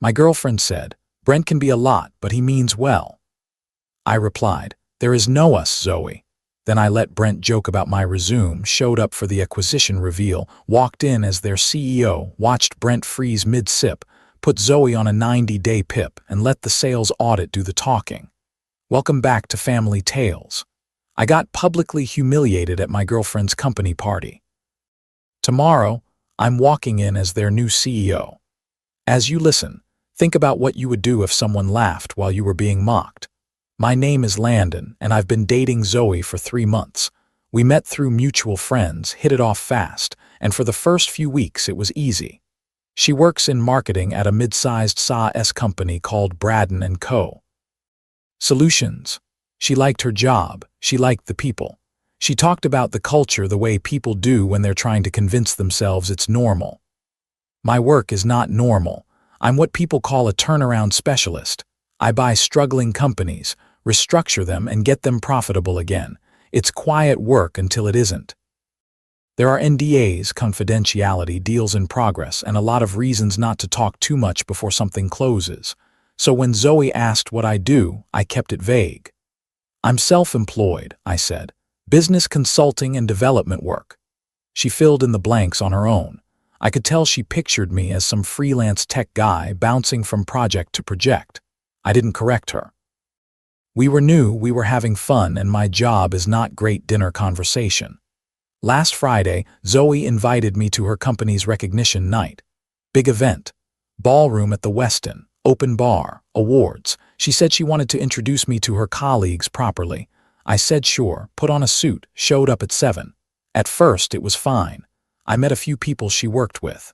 My girlfriend said, "Brent can be a lot, but he means well." I replied, "There is no us, Zoe." Then I let Brent joke about my resume, showed up for the acquisition reveal, walked in as their CEO, watched Brent freeze mid-sip, put Zoe on a 90-day PIP, and let the sales audit do the talking. Welcome back to Family Tales. I got publicly humiliated at my girlfriend's company party. Tomorrow, I'm walking in as their new CEO. As you listen, think about what you would do if someone laughed while you were being mocked. My name is Landon, and I've been dating Zoe for 3 months. We met through mutual friends, hit it off fast, and for the first few weeks it was easy. She works in marketing at a mid-sized SaaS company called Braden & Co. Solutions. She liked her job, she liked the people. She talked about the culture the way people do when they're trying to convince themselves it's normal. My work is not normal. I'm what people call a turnaround specialist. I buy struggling companies, restructure them, and get them profitable again. It's quiet work until it isn't. There are NDAs, confidentiality, deals in progress, and a lot of reasons not to talk too much before something closes. So when Zoe asked what I do, I kept it vague. I'm self-employed, I said. Business consulting and development work. She filled in the blanks on her own. I could tell she pictured me as some freelance tech guy bouncing from project to project. I didn't correct her. We were new, we were having fun, and my job is not great dinner conversation. Last Friday, Zoe invited me to her company's recognition night. Big event. Ballroom at the Westin, open bar, awards. She said she wanted to introduce me to her colleagues properly. I said sure, put on a suit, showed up at 7. At first, it was fine. I met a few people she worked with.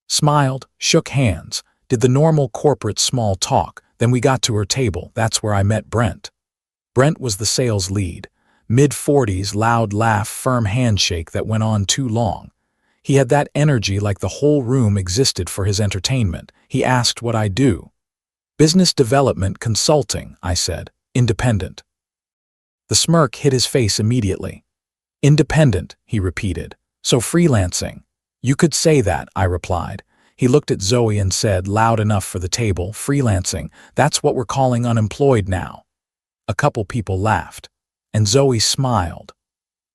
Smiled, shook hands, did the normal corporate small talk, then we got to her table. That's where I met Brent. Brent was the sales lead. Mid-40s, loud laugh, firm handshake that went on too long. He had that energy like the whole room existed for his entertainment. He asked what I do. Business development consulting, I said. Independent. The smirk hit his face immediately. Independent, he repeated. So freelancing. You could say that, I replied. He looked at Zoe and said, loud enough for the table, freelancing, that's what we're calling unemployed now. A couple people laughed. And Zoe smiled.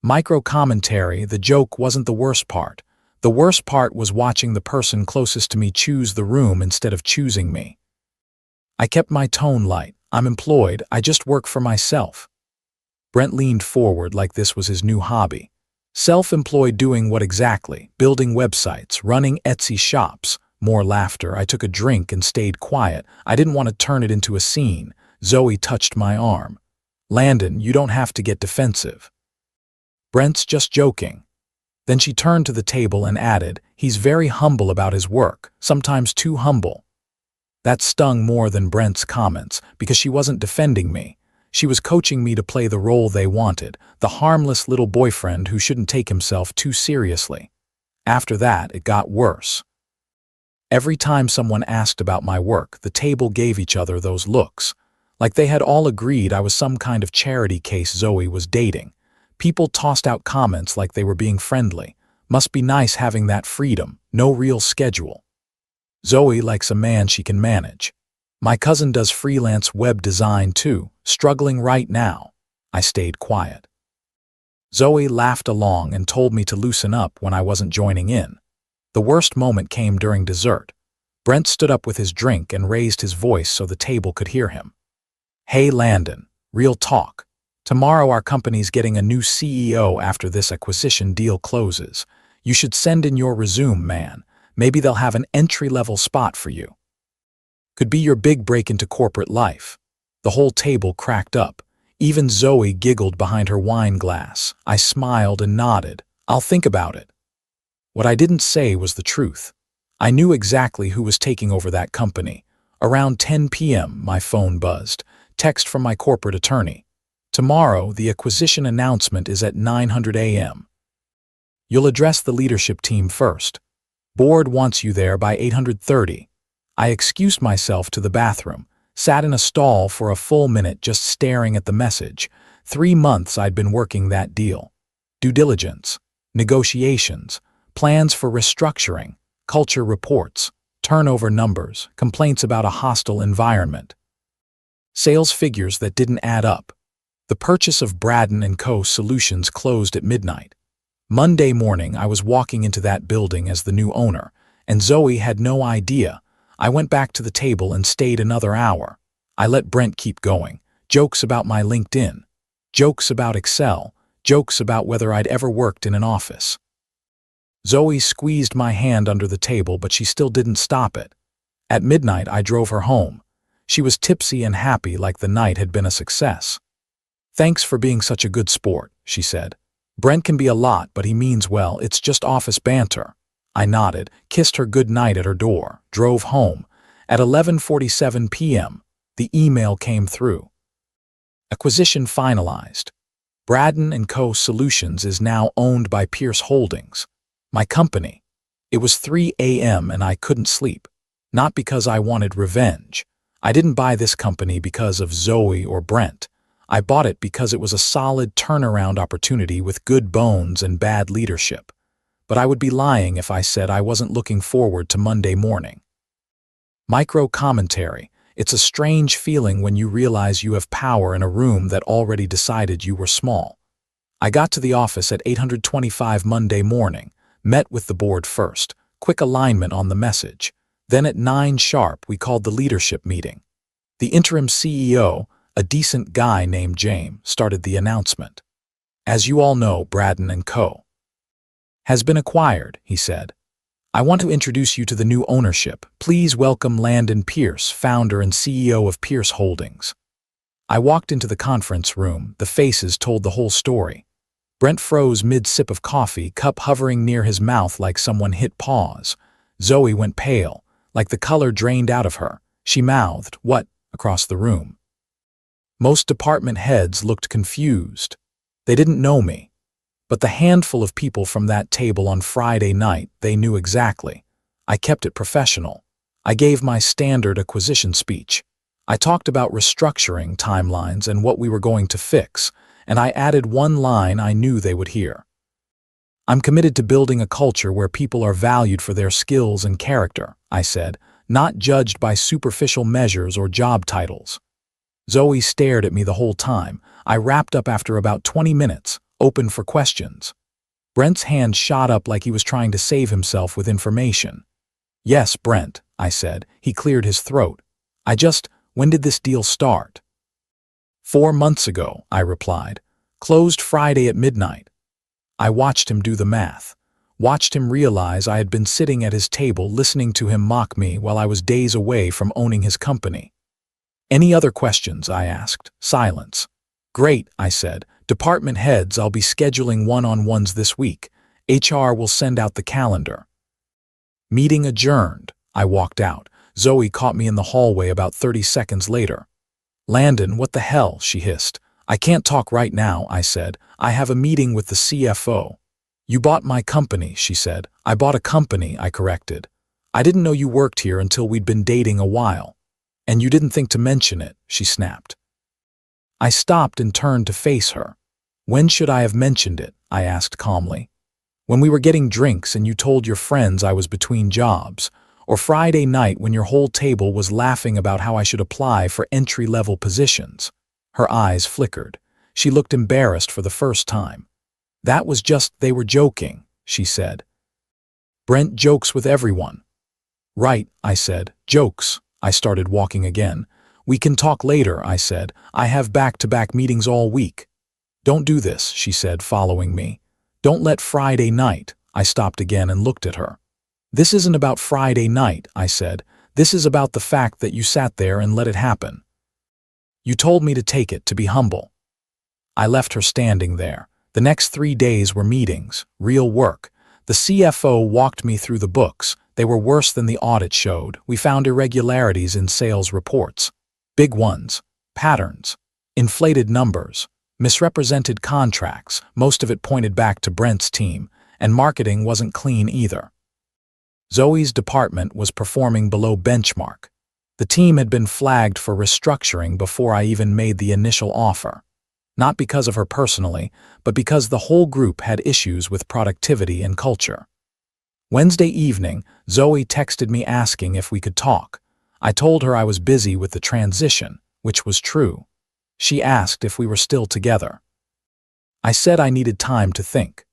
Micro-commentary, the joke wasn't the worst part. The worst part was watching the person closest to me choose the room instead of choosing me. I kept my tone light. I'm employed, I just work for myself. Brent leaned forward like this was his new hobby. Self-employed doing what exactly? Building websites, running Etsy shops. More laughter. I took a drink and stayed quiet. I didn't want to turn it into a scene. Zoe touched my arm. Landon, you don't have to get defensive. Brent's just joking. Then she turned to the table and added, he's very humble about his work, sometimes too humble. That stung more than Brent's comments, because she wasn't defending me. She was coaching me to play the role they wanted, the harmless little boyfriend who shouldn't take himself too seriously. After that, it got worse. Every time someone asked about my work, the table gave each other those looks. Like they had all agreed I was some kind of charity case Zoe was dating. People tossed out comments like they were being friendly. Must be nice having that freedom, no real schedule. Zoe likes a man she can manage. My cousin does freelance web design too, struggling right now. I stayed quiet. Zoe laughed along and told me to loosen up when I wasn't joining in. The worst moment came during dessert. Brent stood up with his drink and raised his voice so the table could hear him. Hey Landon, real talk. Tomorrow our company's getting a new CEO after this acquisition deal closes. You should send in your resume, man. Maybe they'll have an entry-level spot for you. Could be your big break into corporate life. The whole table cracked up. Even Zoe giggled behind her wine glass. I smiled and nodded. I'll think about it. What I didn't say was the truth. I knew exactly who was taking over that company. Around 10 p.m., my phone buzzed. Text from my corporate attorney. Tomorrow, the acquisition announcement is at 9:00 a.m. You'll address the leadership team first. Board wants you there by 8:30. I excused myself to the bathroom, sat in a stall for a full minute just staring at the message. 3 months I'd been working that deal. Due diligence, negotiations, plans for restructuring, culture reports, turnover numbers, complaints about a hostile environment. Sales figures that didn't add up. The purchase of Braden & Co. Solutions closed at midnight. Monday morning, I was walking into that building as the new owner, and Zoe had no idea. I went back to the table and stayed another hour. I let Brent keep going. Jokes about my LinkedIn. Jokes about Excel. Jokes about whether I'd ever worked in an office. Zoe squeezed my hand under the table, but she still didn't stop it. At midnight, I drove her home. She was tipsy and happy, like the night had been a success. "Thanks for being such a good sport," she said. "Brent can be a lot, but he means well. It's just office banter." I nodded, kissed her good night at her door, drove home. At 11:47 p.m., the email came through. Acquisition finalized. Braden & Co. Solutions is now owned by Pierce Holdings, my company. It was 3 a.m. and I couldn't sleep. Not because I wanted revenge. I didn't buy this company because of Zoe or Brent. I bought it because it was a solid turnaround opportunity with good bones and bad leadership. But I would be lying if I said I wasn't looking forward to Monday morning. Micro commentary. It's a strange feeling when you realize you have power in a room that already decided you were small. I got to the office at 8:25 Monday morning, met with the board first, quick alignment on the message. Then at 9 sharp, we called the leadership meeting. The interim CEO, a decent guy named James, started the announcement. "As you all know, Braden & Co. has been acquired," he said. "I want to introduce you to the new ownership. Please welcome Landon Pierce, founder and CEO of Pierce Holdings." I walked into the conference room. The faces told the whole story. Brent froze mid-sip of coffee, cup hovering near his mouth like someone hit pause. Zoe went pale, like the color drained out of her. She mouthed, "What?" across the room. Most department heads looked confused. They didn't know me. But the handful of people from that table on Friday night, they knew exactly. I kept it professional. I gave my standard acquisition speech. I talked about restructuring timelines and what we were going to fix, and I added one line I knew they would hear. "I'm committed to building a culture where people are valued for their skills and character," I said, "not judged by superficial measures or job titles." Zoe stared at me the whole time. I wrapped up after about 20 minutes. Open for questions. Brent's hand shot up like he was trying to save himself with information. "Yes, Brent," I said. He cleared his throat. When did this deal start?" 4 months ago, I replied. "Closed Friday at midnight." I watched him do the math. Watched him realize I had been sitting at his table listening to him mock me while I was days away from owning his company. "Any other questions?" I asked. Silence. "Great," I said. "Department heads, I'll be scheduling one-on-ones this week. HR will send out the calendar." Meeting adjourned. I walked out. Zoe caught me in the hallway about 30 seconds later. "Landon, what the hell?" she hissed. "I can't talk right now," I said. "I have a meeting with the CFO." "You bought my company," she said. "I bought a company," I corrected. "I didn't know you worked here until we'd been dating a while." "And you didn't think to mention it," she snapped. I stopped and turned to face her. "When should I have mentioned it?" I asked calmly. "When we were getting drinks and you told your friends I was between jobs, or Friday night when your whole table was laughing about how I should apply for entry-level positions." Her eyes flickered. She looked embarrassed for the first time. "That was just, they were joking," she said. "Brent jokes with everyone." "Right," I said. "Jokes." I started walking again. "We can talk later," I said. "I have back-to-back meetings all week." "Don't do this," she said, following me. "Don't let Friday night." I stopped again and looked at her. "This isn't about Friday night," I said. "This is about the fact that you sat there and let it happen. You told me to take it, to be humble." I left her standing there. The next 3 days were meetings, real work. The CFO walked me through the books. They were worse than the audit showed. We found irregularities in sales reports. Big ones. Patterns. Inflated numbers. Misrepresented contracts. Most of it pointed back to Brent's team. And marketing wasn't clean either. Zoe's department was performing below benchmark. The team had been flagged for restructuring before I even made the initial offer. Not because of her personally, but because the whole group had issues with productivity and culture. Wednesday evening, Zoe texted me asking if we could talk. I told her I was busy with the transition, which was true. She asked if we were still together. I said I needed time to think.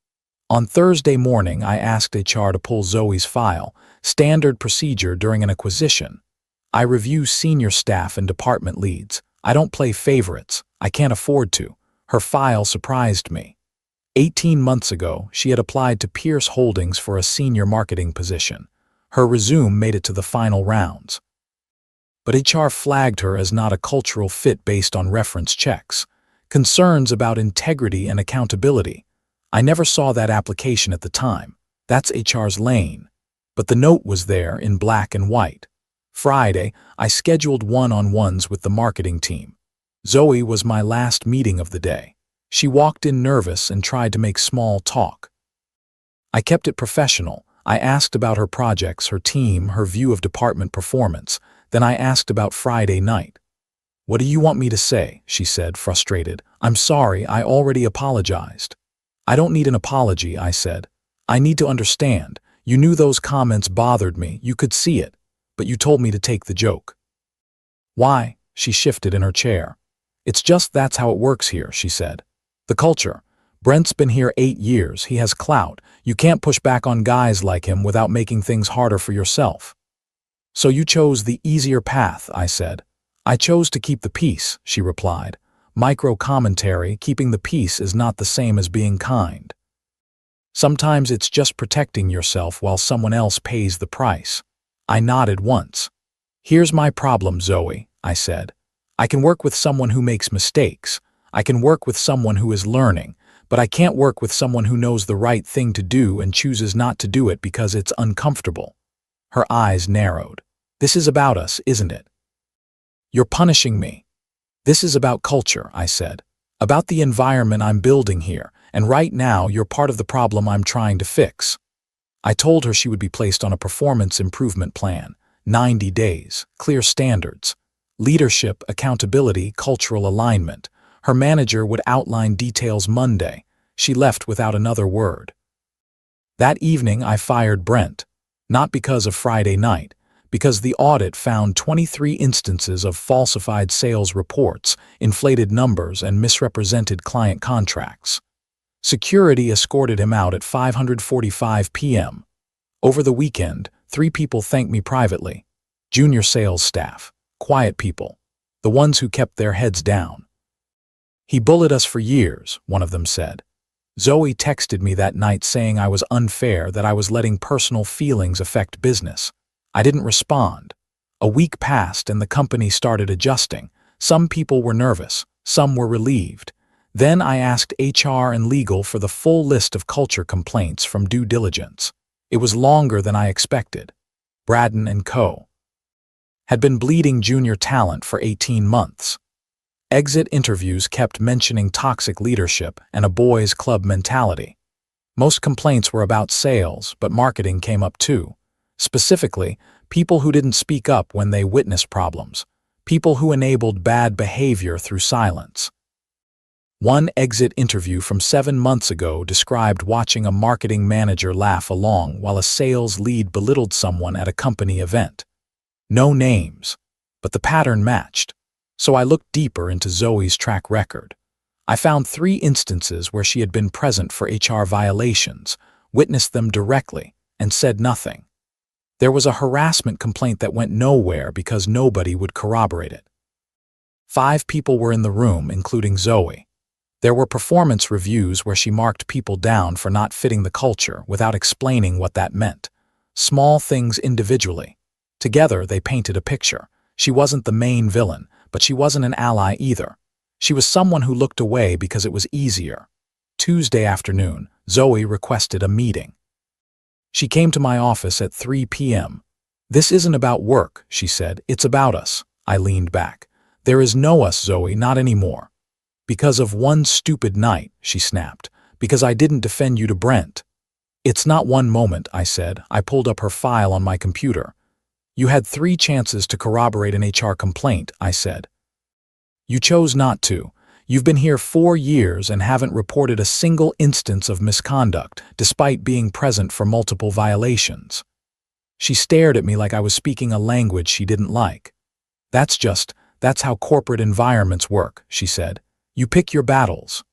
On Thursday morning, I asked HR to pull Zoe's file, standard procedure during an acquisition. I review senior staff and department leads. I don't play favorites. I can't afford to. Her file surprised me. 18 months ago, she had applied to Pierce Holdings for a senior marketing position. Her resume made it to the final rounds. But HR flagged her as not a cultural fit based on reference checks. Concerns about integrity and accountability. I never saw that application at the time. That's HR's lane. But the note was there in black and white. Friday, I scheduled one-on-ones with the marketing team. Zoe was my last meeting of the day. She walked in nervous and tried to make small talk. I kept it professional. I asked about her projects, her team, her view of department performance. Then I asked about Friday night. "What do you want me to say?" she said, frustrated. "I'm sorry, I already apologized." "I don't need an apology," I said. "I need to understand. You knew those comments bothered me, you could see it, but you told me to take the joke." "Why?" She shifted in her chair. "It's just that's how it works here," she said. "The culture. Brent's been here 8 years, he has clout. You can't push back on guys like him without making things harder for yourself." "So you chose the easier path," I said. "I chose to keep the peace," she replied. Micro-commentary, keeping the peace is not the same as being kind. Sometimes it's just protecting yourself while someone else pays the price. I nodded once. "Here's my problem, Zoe," I said. "I can work with someone who makes mistakes. I can work with someone who is learning, but I can't work with someone who knows the right thing to do and chooses not to do it because it's uncomfortable." Her eyes narrowed. "This is about us, isn't it?" "You're punishing me." "This is about culture," I said. "About the environment I'm building here, and right now you're part of the problem I'm trying to fix." I told her she would be placed on a performance improvement plan, 90 days, clear standards, leadership, accountability, cultural alignment. Her manager would outline details Monday. She left without another word. That evening I fired Brent, not because of Friday night, because the audit found 23 instances of falsified sales reports, inflated numbers, and misrepresented client contracts. Security escorted him out at 5:45 p.m. Over the weekend, 3 people thanked me privately. Junior sales staff, quiet people, the ones who kept their heads down. "He bullied us for years," one of them said. Zoe texted me that night saying I was unfair, that I was letting personal feelings affect business. I didn't respond. A week passed and the company started adjusting. Some people were nervous, some were relieved. Then I asked HR and legal for the full list of culture complaints from due diligence. It was longer than I expected. Braden and Co. had been bleeding junior talent for 18 months. Exit interviews kept mentioning toxic leadership and a boys' club mentality. Most complaints were about sales, but marketing came up too. Specifically, people who didn't speak up when they witnessed problems. People who enabled bad behavior through silence. One exit interview from 7 months ago described watching a marketing manager laugh along while a sales lead belittled someone at a company event. No names, but the pattern matched. So I looked deeper into Zoe's track record. I found 3 instances where she had been present for HR violations, witnessed them directly, and said nothing. There was a harassment complaint that went nowhere because nobody would corroborate it. 5 people were in the room, including Zoe. There were performance reviews where she marked people down for not fitting the culture without explaining what that meant. Small things individually. Together, they painted a picture. She wasn't the main villain, but she wasn't an ally either. She was someone who looked away because it was easier. Tuesday afternoon, Zoe requested a meeting. She came to my office at 3 p.m. "This isn't about work," she said. "It's about us." I leaned back. "There is no us, Zoe, not anymore." "Because of one stupid night," she snapped. "Because I didn't defend you to Brent." "It's not one moment," I said. I pulled up her file on my computer. "You had 3 chances to corroborate an HR complaint," I said. "You chose not to. You've been here 4 years and haven't reported a single instance of misconduct, despite being present for multiple violations. She stared at me like I was speaking a language she didn't like. That's how corporate environments work, she said. You pick your battles.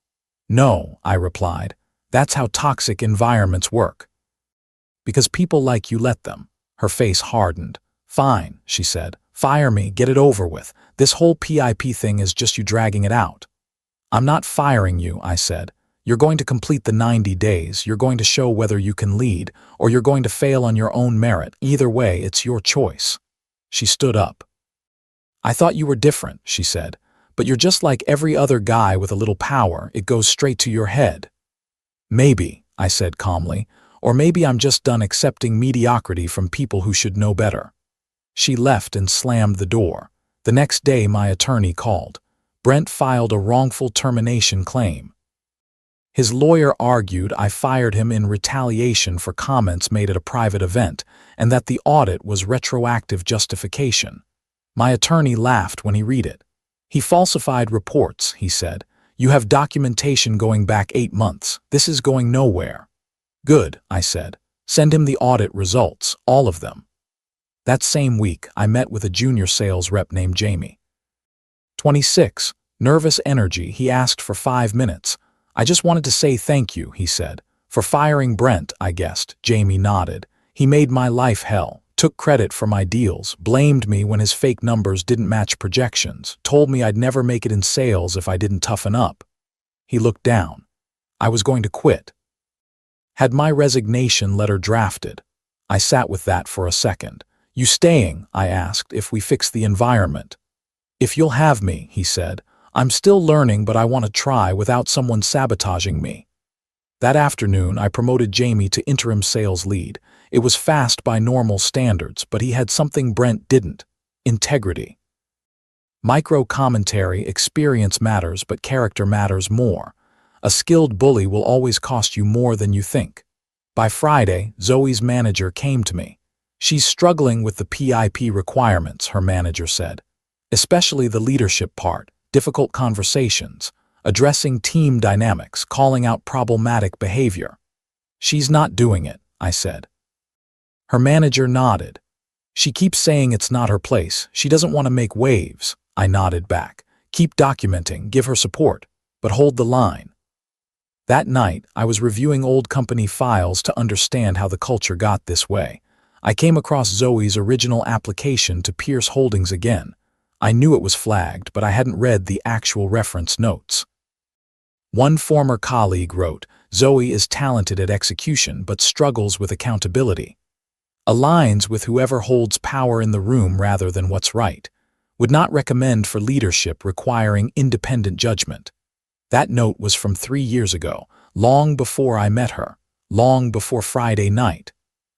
No, I replied. That's how toxic environments work. Because people like you let them. Her face hardened. Fine, she said. Fire me, get it over with. This whole PIP thing is just you dragging it out. I'm not firing you, I said. You're going to complete the 90 days, you're going to show whether you can lead, or you're going to fail on your own merit. Either way, it's your choice. She stood up. I thought you were different, she said, but you're just like every other guy with a little power. It goes straight to your head. Maybe, I said calmly, or maybe I'm just done accepting mediocrity from people who should know better. She left and slammed the door. The next day, my attorney called. Brent filed a wrongful termination claim. His lawyer argued I fired him in retaliation for comments made at a private event and that the audit was retroactive justification. My attorney laughed when he read it. He falsified reports, he said. You have documentation going back 8 months. This is going nowhere. Good, I said. Send him the audit results, all of them. That same week, I met with a junior sales rep named Jamie. 26, nervous energy. He asked for 5 minutes. I just wanted to say thank you, he said. For firing Brent, I guessed. Jamie nodded. He made my life hell, took credit for my deals, blamed me when his fake numbers didn't match projections, told me I'd never make it in sales if I didn't toughen up. He looked down. I was going to quit. Had my resignation letter drafted. I sat with that for a second. You staying, I asked, if we fix the environment? If you'll have me, he said. I'm still learning, but I want to try without someone sabotaging me. That afternoon, I promoted Jamie to interim sales lead. It was fast by normal standards, but he had something Brent didn't: integrity. Micro-commentary, experience matters, but character matters more. A skilled bully will always cost you more than you think. By Friday, Zoe's manager came to me. She's struggling with the PIP requirements, her manager said. Especially the leadership part, difficult conversations, addressing team dynamics, calling out problematic behavior. She's not doing it, I said. Her manager nodded. She keeps saying it's not her place. She doesn't want to make waves. I nodded back. Keep documenting, give her support, but hold the line. That night, I was reviewing old company files to understand how the culture got this way. I came across Zoe's original application to Pierce Holdings again. I knew it was flagged, but I hadn't read the actual reference notes. One former colleague wrote, Zoe is talented at execution but struggles with accountability. Aligns with whoever holds power in the room rather than what's right. Would not recommend for leadership requiring independent judgment. That note was from 3 years ago, long before I met her, long before Friday night.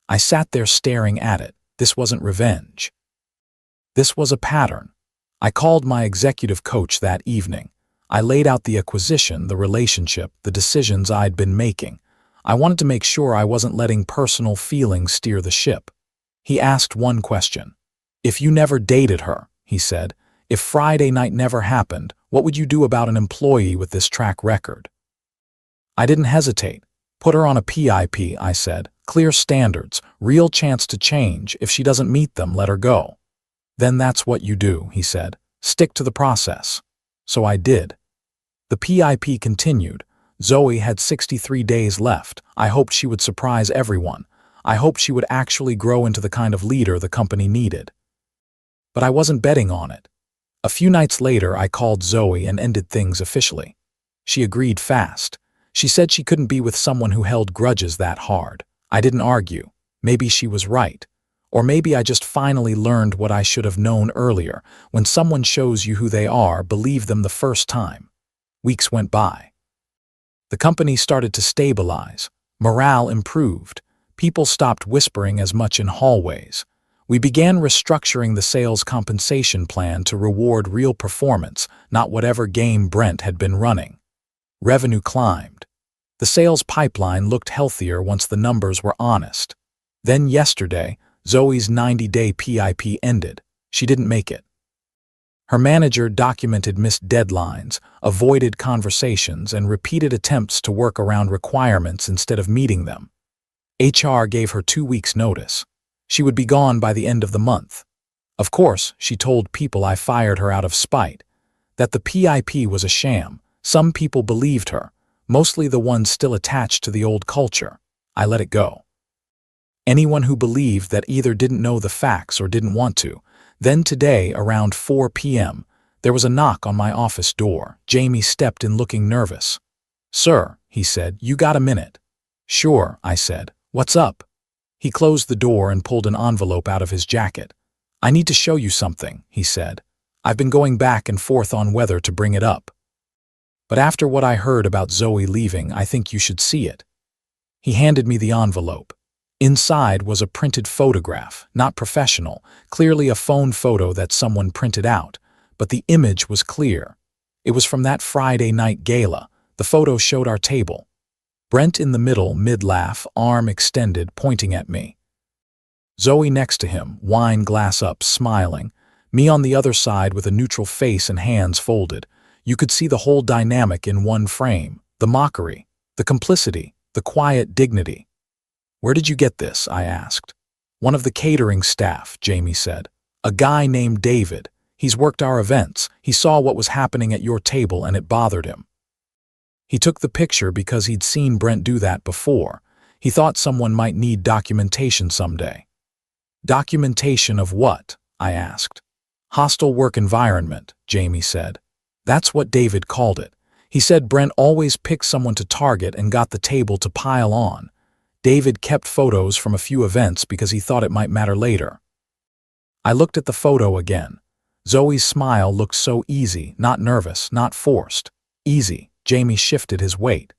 I sat there staring at it. This wasn't revenge. This was a pattern. I called my executive coach that evening. I laid out the acquisition, the relationship, the decisions I'd been making. I wanted to make sure I wasn't letting personal feelings steer the ship. He asked one question. If you never dated her, he said, if Friday night never happened, what would you do about an employee with this track record? I didn't hesitate. Put her on a PIP, I said. Clear standards, real chance to change. If she doesn't meet them, let her go. Then that's what you do, he said. Stick to the process. So I did. The PIP continued. Zoe had 63 days left. I hoped she would surprise everyone. I hoped she would actually grow into the kind of leader the company needed. But I wasn't betting on it. A few nights later, I called Zoe and ended things officially. She agreed fast. She said she couldn't be with someone who held grudges that hard. I didn't argue. Maybe she was right. Or maybe I just finally learned what I should have known earlier. When someone shows you who they are, believe them the first time. Weeks went by. The company started to stabilize. Morale improved. People stopped whispering as much in hallways. We began restructuring the sales compensation plan to reward real performance, not whatever game Brent had been running. Revenue climbed. The sales pipeline looked healthier once the numbers were honest. Then yesterday, Zoe's 90-day PIP ended. She didn't make it. Her manager documented missed deadlines, avoided conversations, and repeated attempts to work around requirements instead of meeting them. HR gave her 2 weeks' notice. She would be gone by the end of the month. Of course, she told people I fired her out of spite, that the PIP was a sham. Some people believed her, mostly the ones still attached to the old culture. I let it go. Anyone who believed that either didn't know the facts or didn't want to. Then today, around 4 p.m., there was a knock on my office door. Jamie stepped in looking nervous. "Sir," he said, "you got a minute?" "Sure," I said. "What's up?" He closed the door and pulled an envelope out of his jacket. "I need to show you something," he said. "I've been going back and forth on whether to bring it up. But after what I heard about Zoe leaving, I think you should see it." He handed me the envelope. Inside was a printed photograph, not professional, clearly a phone photo that someone printed out, but the image was clear. It was from that Friday night gala. The photo showed our table. Brent in the middle, mid-laugh, arm extended, pointing at me. Zoe next to him, wine glass up, smiling. Me on the other side with a neutral face and hands folded. You could see the whole dynamic in one frame. The mockery, the complicity, the quiet dignity. "Where did you get this?" I asked. "One of the catering staff," Jamie said. "A guy named David. He's worked our events. He saw what was happening at your table and it bothered him. He took the picture because he'd seen Brent do that before. He thought someone might need documentation someday." "Documentation of what?" I asked. "Hostile work environment," Jamie said. "That's what David called it. He said Brent always picked someone to target and got the table to pile on. David kept photos from a few events because he thought it might matter later." I looked at the photo again. Zoe's smile looked so easy, not nervous, not forced. Easy. Jamie shifted his weight.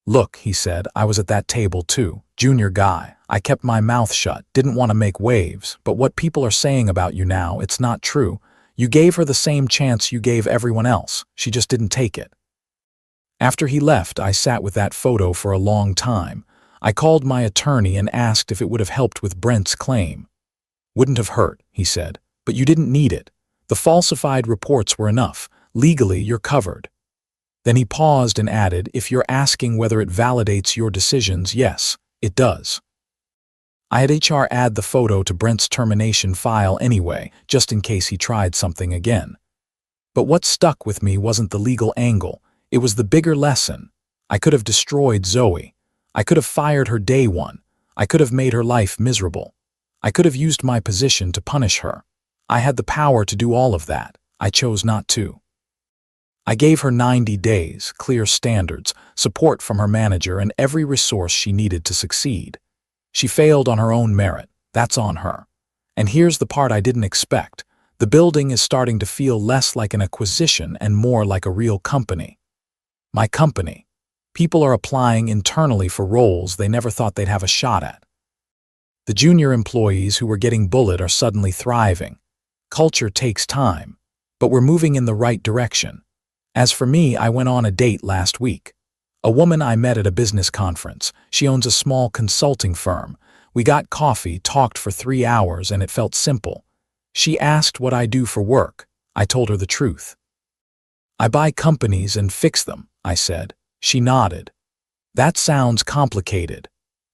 "Look," he said, "I was at that table too. Junior guy. I kept my mouth shut, didn't want to make waves, but what people are saying about you now, it's not true. You gave her the same chance you gave everyone else. She just didn't take it." After he left, I sat with that photo for a long time. I called my attorney and asked if it would have helped with Brent's claim. "Wouldn't have hurt," he said, "but you didn't need it. The falsified reports were enough. Legally, you're covered." Then he paused and added, "If you're asking whether it validates your decisions, yes, it does." I had HR add the photo to Brent's termination file anyway, just in case he tried something again. But what stuck with me wasn't the legal angle. It was the bigger lesson. I could have destroyed Zoe. I could have fired her day one. I could have made her life miserable. I could have used my position to punish her. I had the power to do all of that. I chose not to. I gave her 90 days, clear standards, support from her manager, and every resource she needed to succeed. She failed on her own merit. That's on her. And here's the part I didn't expect. The building is starting to feel less like an acquisition and more like a real company. My company. People are applying internally for roles they never thought they'd have a shot at. The junior employees who were getting bullied are suddenly thriving. Culture takes time, but we're moving in the right direction. As for me, I went on a date last week. A woman I met at a business conference. She owns a small consulting firm. We got coffee, talked for 3 hours, and it felt simple. She asked what I do for work. I told her the truth. "I buy companies and fix them," I said. She nodded. "That sounds complicated."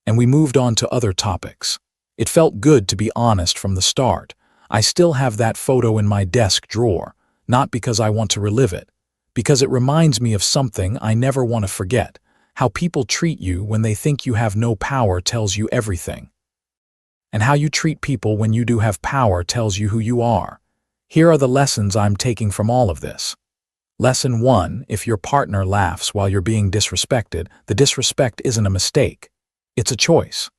And we moved on to other topics. It felt good to be honest from the start. I still have that photo in my desk drawer, not because I want to relive it, because it reminds me of something I never want to forget. How people treat you when they think you have no power tells you everything. And how you treat people when you do have power tells you who you are. Here are the lessons I'm taking from all of this. Lesson 1, if your partner laughs while you're being disrespected, the disrespect isn't a mistake. It's a choice.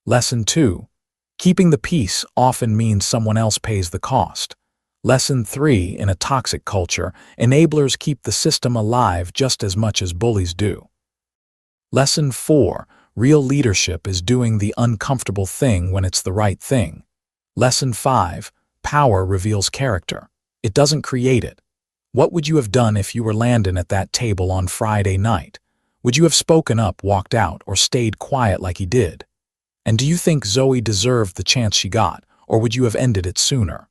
Lesson 2, keeping the peace often means someone else pays the cost. Lesson 3, in a toxic culture, enablers keep the system alive just as much as bullies do. Lesson 4, real leadership is doing the uncomfortable thing when it's the right thing. Lesson 5, power reveals character. It doesn't create it. What would you have done if you were Landon at that table on Friday night? Would you have spoken up, walked out, or stayed quiet like he did? And do you think Zoe deserved the chance she got, or would you have ended it sooner?